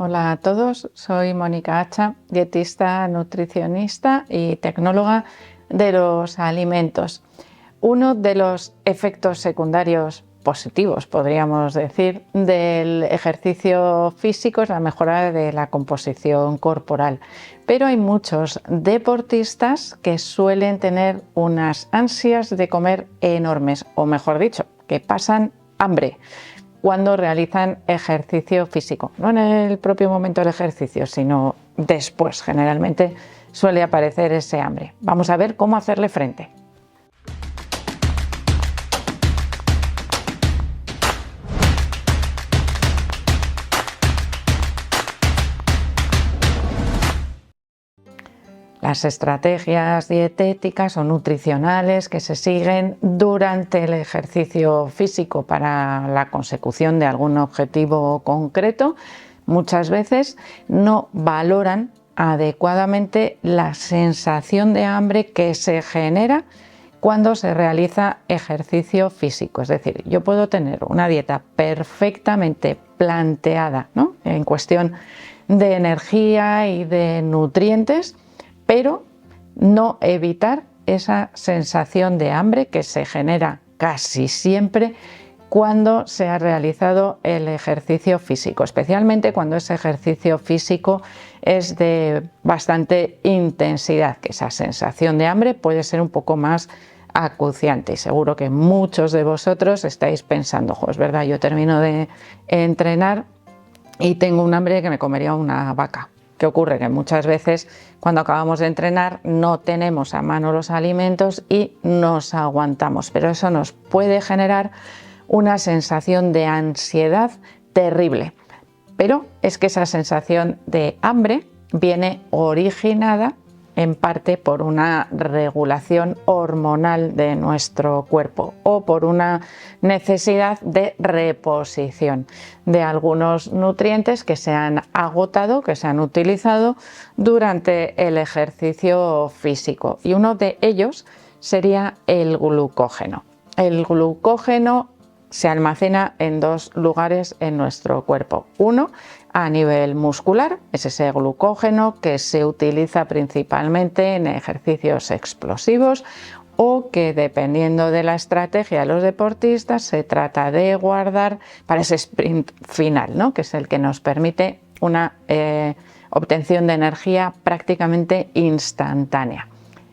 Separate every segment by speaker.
Speaker 1: Hola a todos, soy Mónica Hacha, dietista, nutricionista y tecnóloga de los alimentos. Uno de los efectos secundarios positivos, podríamos decir, del ejercicio físico es la mejora de la composición corporal. Pero hay muchos deportistas que suelen tener unas ansias de comer enormes, o mejor dicho, que pasan hambre cuando realizan ejercicio físico. No en el propio momento del ejercicio, sino después. Generalmente suele aparecer ese hambre. Vamos a ver cómo hacerle frente. Las estrategias dietéticas o nutricionales que se siguen durante el ejercicio físico para la consecución de algún objetivo concreto muchas veces no valoran adecuadamente la sensación de hambre que se genera cuando se realiza ejercicio físico. Es decir, yo puedo tener una dieta perfectamente planteada, ¿no?, en cuestión de energía y de nutrientes, pero no evitar esa sensación de hambre que se genera casi siempre cuando se ha realizado el ejercicio físico, especialmente cuando ese ejercicio físico es de bastante intensidad, que esa sensación de hambre puede ser un poco más acuciante. Y seguro que muchos de vosotros estáis pensando, es verdad, yo termino de entrenar y tengo un hambre que me comería una vaca. ¿Qué ocurre? Que muchas veces cuando acabamos de entrenar no tenemos a mano los alimentos y nos aguantamos, pero eso nos puede generar una sensación de ansiedad terrible. Pero es que esa sensación de hambre viene originada en parte por una regulación hormonal de nuestro cuerpo o por una necesidad de reposición de algunos nutrientes que se han agotado, que se han utilizado durante el ejercicio físico. Y uno de ellos sería el glucógeno. El glucógeno se almacena en dos lugares en nuestro cuerpo. Uno, a nivel muscular, es ese glucógeno que se utiliza principalmente en ejercicios explosivos o que, dependiendo de la estrategia de los deportistas, se trata de guardar para ese sprint final, ¿no?, que es el que nos permite una obtención de energía prácticamente instantánea.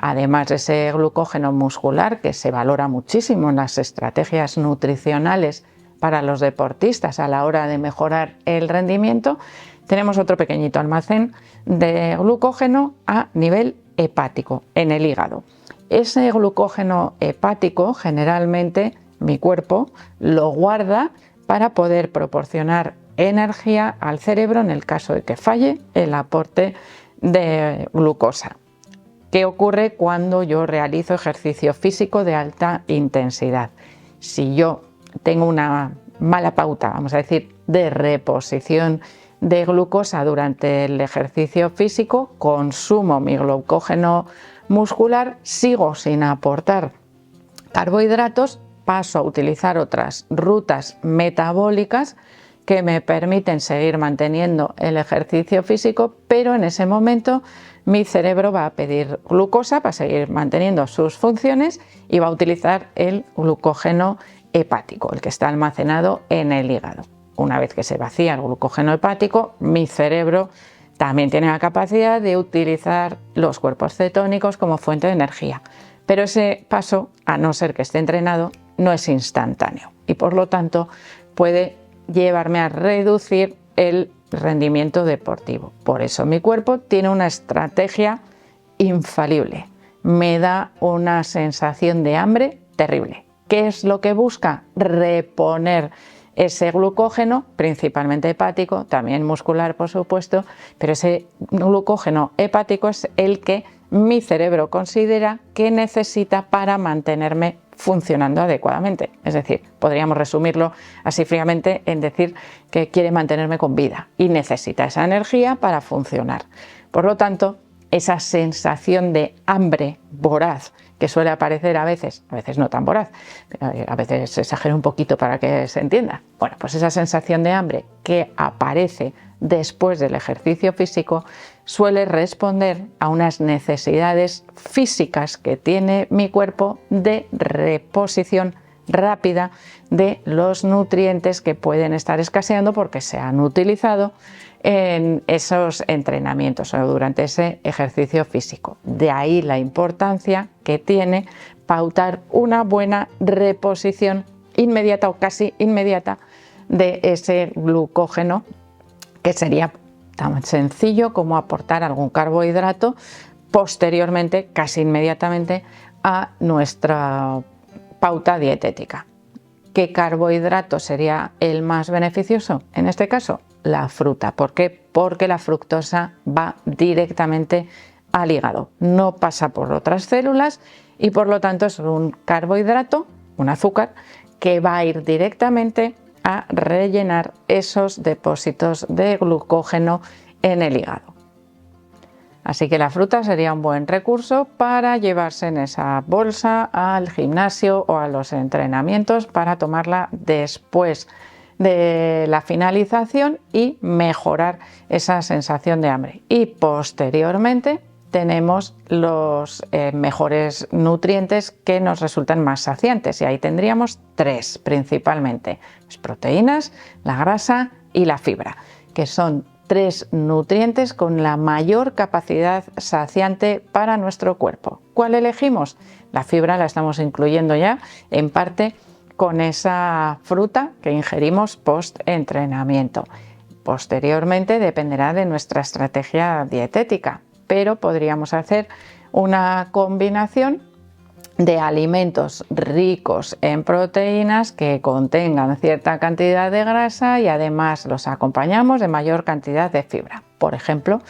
Speaker 1: Además de ese glucógeno muscular, que se valora muchísimo en las estrategias nutricionales para los deportistas a la hora de mejorar el rendimiento, tenemos otro pequeñito almacén de glucógeno a nivel hepático, en el hígado. Ese glucógeno hepático generalmente mi cuerpo lo guarda para poder proporcionar energía al cerebro en el caso de que falle el aporte de glucosa. ¿Qué ocurre cuando yo realizo ejercicio físico de alta intensidad? Si yo tengo una mala pauta, vamos a decir, de reposición de glucosa durante el ejercicio físico, consumo mi glucógeno muscular, sigo sin aportar carbohidratos, paso a utilizar otras rutas metabólicas que me permiten seguir manteniendo el ejercicio físico, pero en ese momento mi cerebro va a pedir glucosa para seguir manteniendo sus funciones y va a utilizar el glucógeno hepático, el que está almacenado en el hígado. Una vez que se vacía el glucógeno hepático, mi cerebro también tiene la capacidad de utilizar los cuerpos cetónicos como fuente de energía. Pero ese paso, a no ser que esté entrenado, no es instantáneo y por lo tanto puede llevarme a reducir el rendimiento deportivo. Por eso mi cuerpo tiene una estrategia infalible. Me da una sensación de hambre terrible. ¿Qué es lo que busca? Reponer ese glucógeno, principalmente hepático, también muscular por supuesto, pero ese glucógeno hepático es el que mi cerebro considera que necesita para mantenerme funcionando adecuadamente. Es decir, podríamos resumirlo así fríamente en decir que quiere mantenerme con vida y necesita esa energía para funcionar. Por lo tanto, esa sensación de hambre voraz que suele aparecer a veces no tan voraz, a veces se exagera un poquito para que se entienda. Bueno, pues esa sensación de hambre que aparece después del ejercicio físico suele responder a unas necesidades físicas que tiene mi cuerpo de reposición rápida de los nutrientes que pueden estar escaseando porque se han utilizado en esos entrenamientos o durante ese ejercicio físico. De ahí la importancia que tiene pautar una buena reposición inmediata o casi inmediata de ese glucógeno, que sería tan sencillo como aportar algún carbohidrato posteriormente, casi inmediatamente, a nuestra pauta dietética. ¿Qué carbohidrato sería el más beneficioso? En este caso, la fruta. ¿Por qué? Porque la fructosa va directamente al hígado, no pasa por otras células y por lo tanto es un carbohidrato, un azúcar, que va a ir directamente a rellenar esos depósitos de glucógeno en el hígado. Así que la fruta sería un buen recurso para llevarse en esa bolsa al gimnasio o a los entrenamientos para tomarla después de la finalización y mejorar esa sensación de hambre. Y posteriormente tenemos los mejores nutrientes que nos resultan más saciantes y ahí tendríamos tres principalmente: las proteínas, la grasa y la fibra, que son tres nutrientes con la mayor capacidad saciante para nuestro cuerpo. ¿Cuál elegimos? La fibra la estamos incluyendo ya en parte con esa fruta que ingerimos post-entrenamiento. Posteriormente dependerá de nuestra estrategia dietética, pero podríamos hacer una combinación de alimentos ricos en proteínas que contengan cierta cantidad de grasa y además los acompañamos de mayor cantidad de fibra. Por ejemplo,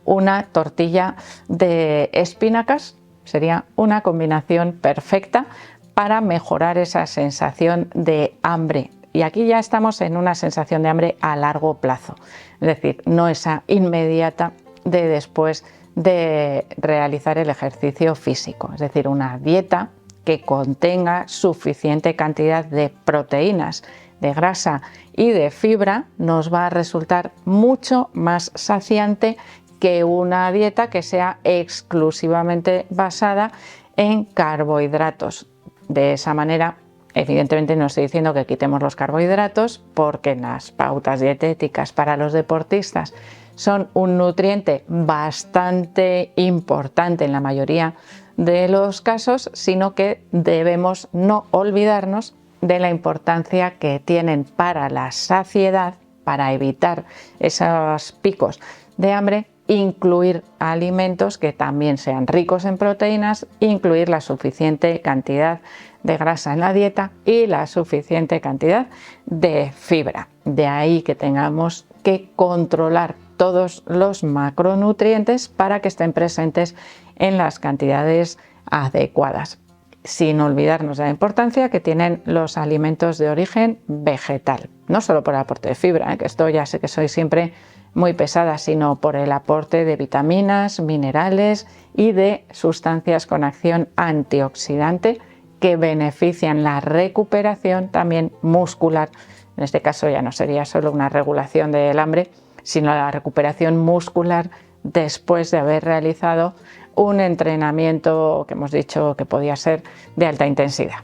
Speaker 1: una tortilla de espinacas sería una combinación perfecta para mejorar esa sensación de hambre. Y aquí ya estamos en una sensación de hambre a largo plazo, es decir, no esa inmediata de después de realizar el ejercicio físico, es decir, una dieta que contenga suficiente cantidad de proteínas, de grasa y de fibra nos va a resultar mucho más saciante que una dieta que sea exclusivamente basada en carbohidratos. De esa manera, evidentemente no estoy diciendo que quitemos los carbohidratos, porque en las pautas dietéticas para los deportistas son un nutriente bastante importante en la mayoría de los casos, sino que debemos no olvidarnos de la importancia que tienen para la saciedad, para evitar esos picos de hambre, incluir alimentos que también sean ricos en proteínas, incluir la suficiente cantidad de grasa en la dieta y la suficiente cantidad de fibra. De ahí que tengamos que controlar todos los macronutrientes para que estén presentes en las cantidades adecuadas, sin olvidarnos de la importancia que tienen los alimentos de origen vegetal, no solo por el aporte de fibra, que esto ya sé que soy siempre muy pesada, sino por el aporte de vitaminas, minerales y de sustancias con acción antioxidante que benefician la recuperación también muscular. En este caso ya no sería solo una regulación del hambre, sino la recuperación muscular después de haber realizado un entrenamiento que hemos dicho que podía ser de alta intensidad.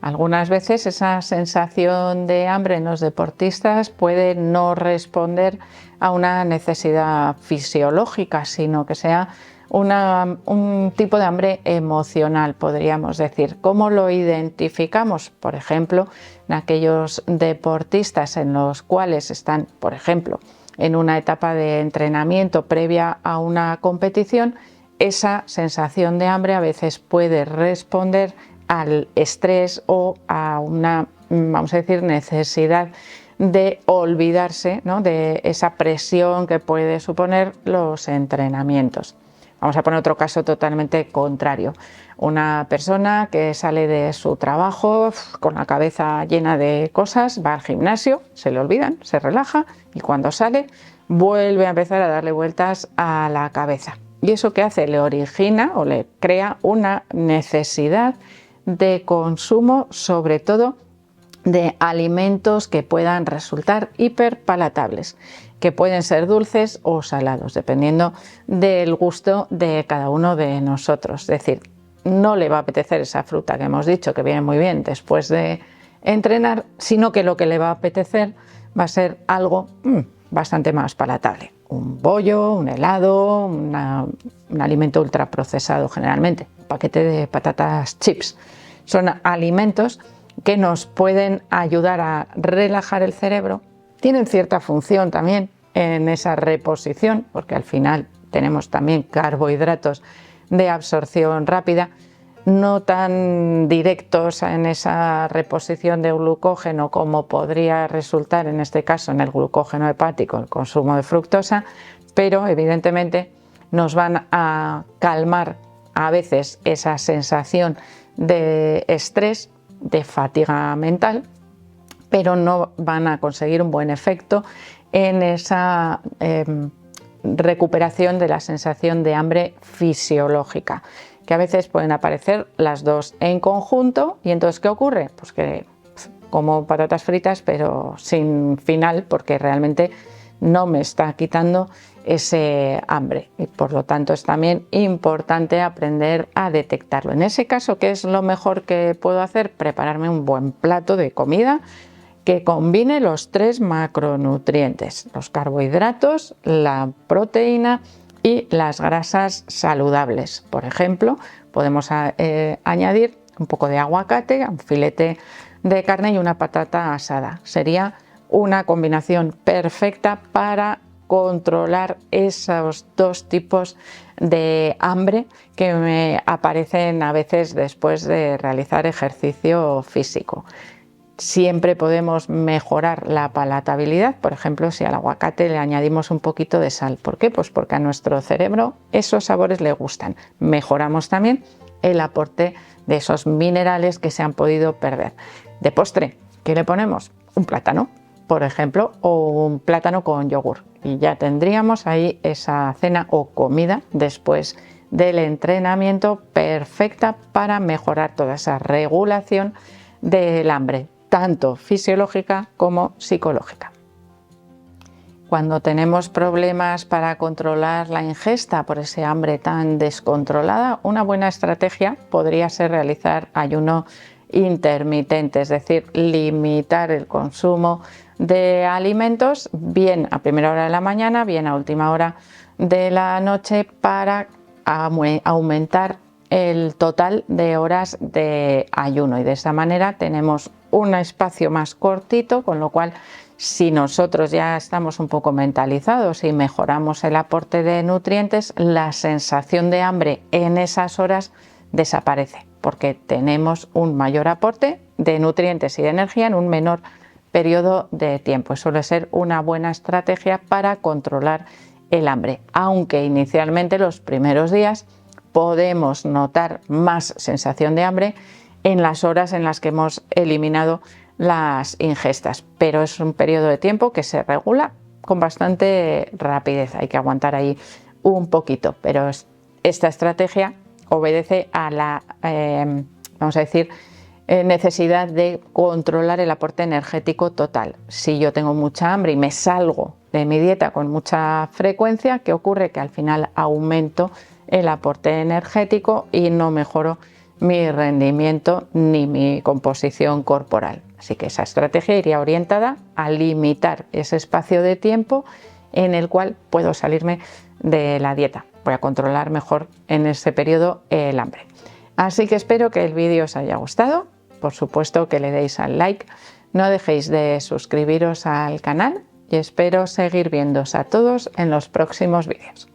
Speaker 1: Algunas veces esa sensación de hambre en los deportistas puede no responder a una necesidad fisiológica, sino que sea un tipo de hambre emocional, podríamos decir. ¿Cómo lo identificamos? Por ejemplo, en aquellos deportistas en los cuales están, por ejemplo, en una etapa de entrenamiento previa a una competición, esa sensación de hambre a veces puede responder al estrés o a una, vamos a decir, necesidad de olvidarse, ¿no?, de esa presión que puede suponer los entrenamientos. Vamos a poner otro caso totalmente contrario. Una persona que sale de su trabajo con la cabeza llena de cosas, va al gimnasio, se le olvidan, se relaja y cuando sale vuelve a empezar a darle vueltas a la cabeza. ¿Y eso qué hace? Le origina o le crea una necesidad de consumo, sobre todo de alimentos que puedan resultar hiperpalatables, que pueden ser dulces o salados, dependiendo del gusto de cada uno de nosotros. Es decir, no le va a apetecer esa fruta que hemos dicho que viene muy bien después de entrenar, sino que lo que le va a apetecer va a ser algo bastante más palatable. Un bollo, un helado, un alimento ultraprocesado generalmente, un paquete de patatas chips. Son alimentos que nos pueden ayudar a relajar el cerebro. Tienen cierta función también en esa reposición, porque al final tenemos también carbohidratos de absorción rápida, no tan directos en esa reposición de glucógeno como podría resultar en este caso en el glucógeno hepático, el consumo de fructosa, pero evidentemente nos van a calmar a veces esa sensación de estrés, de fatiga mental, pero no van a conseguir un buen efecto en esa recuperación de la sensación de hambre fisiológica, que a veces pueden aparecer las dos en conjunto. Y entonces, ¿qué ocurre? Pues que como patatas fritas pero sin final, porque realmente no me está quitando ese hambre, y por lo tanto es también importante aprender a detectarlo. En ese caso, ¿qué es lo mejor que puedo hacer? Prepararme un buen plato de comida que combine los tres macronutrientes: los carbohidratos, la proteína y las grasas saludables. Por ejemplo, podemos añadir un poco de aguacate, un filete de carne y una patata asada. Sería una combinación perfecta para controlar esos dos tipos de hambre que me aparecen a veces después de realizar ejercicio físico. Siempre podemos mejorar la palatabilidad, por ejemplo, si al aguacate le añadimos un poquito de sal. ¿Por qué? Pues porque a nuestro cerebro esos sabores le gustan. Mejoramos también el aporte de esos minerales que se han podido perder. De postre, ¿qué le ponemos? Un plátano, por ejemplo, o un plátano con yogur. Y ya tendríamos ahí esa cena o comida después del entrenamiento perfecta para mejorar toda esa regulación del hambre, tanto fisiológica como psicológica. Cuando tenemos problemas para controlar la ingesta por ese hambre tan descontrolada, una buena estrategia podría ser realizar ayuno intermitente, es decir, limitar el consumo de alimentos, bien a primera hora de la mañana, bien a última hora de la noche, para aumentar el total de horas de ayuno, y de esa manera tenemos un espacio más cortito, con lo cual si nosotros ya estamos un poco mentalizados y mejoramos el aporte de nutrientes, la sensación de hambre en esas horas desaparece, porque tenemos un mayor aporte de nutrientes y de energía en un menor periodo de tiempo. Suele ser una buena estrategia para controlar el hambre, aunque inicialmente los primeros días podemos notar más sensación de hambre en las horas en las que hemos eliminado las ingestas, pero es un periodo de tiempo que se regula con bastante rapidez. Hay que aguantar ahí un poquito, pero esta estrategia obedece a la, vamos a decir, necesidad de controlar el aporte energético total. Si yo tengo mucha hambre y me salgo de mi dieta con mucha frecuencia, ¿qué ocurre? Que al final aumento el aporte energético y no mejoro mi rendimiento ni mi composición corporal. Así que esa estrategia iría orientada a limitar ese espacio de tiempo en el cual puedo salirme de la dieta. Voy a controlar mejor en ese periodo el hambre. Así que espero que el vídeo os haya gustado. Por supuesto que le deis al like. No dejéis de suscribiros al canal y espero seguir viéndoos a todos en los próximos vídeos.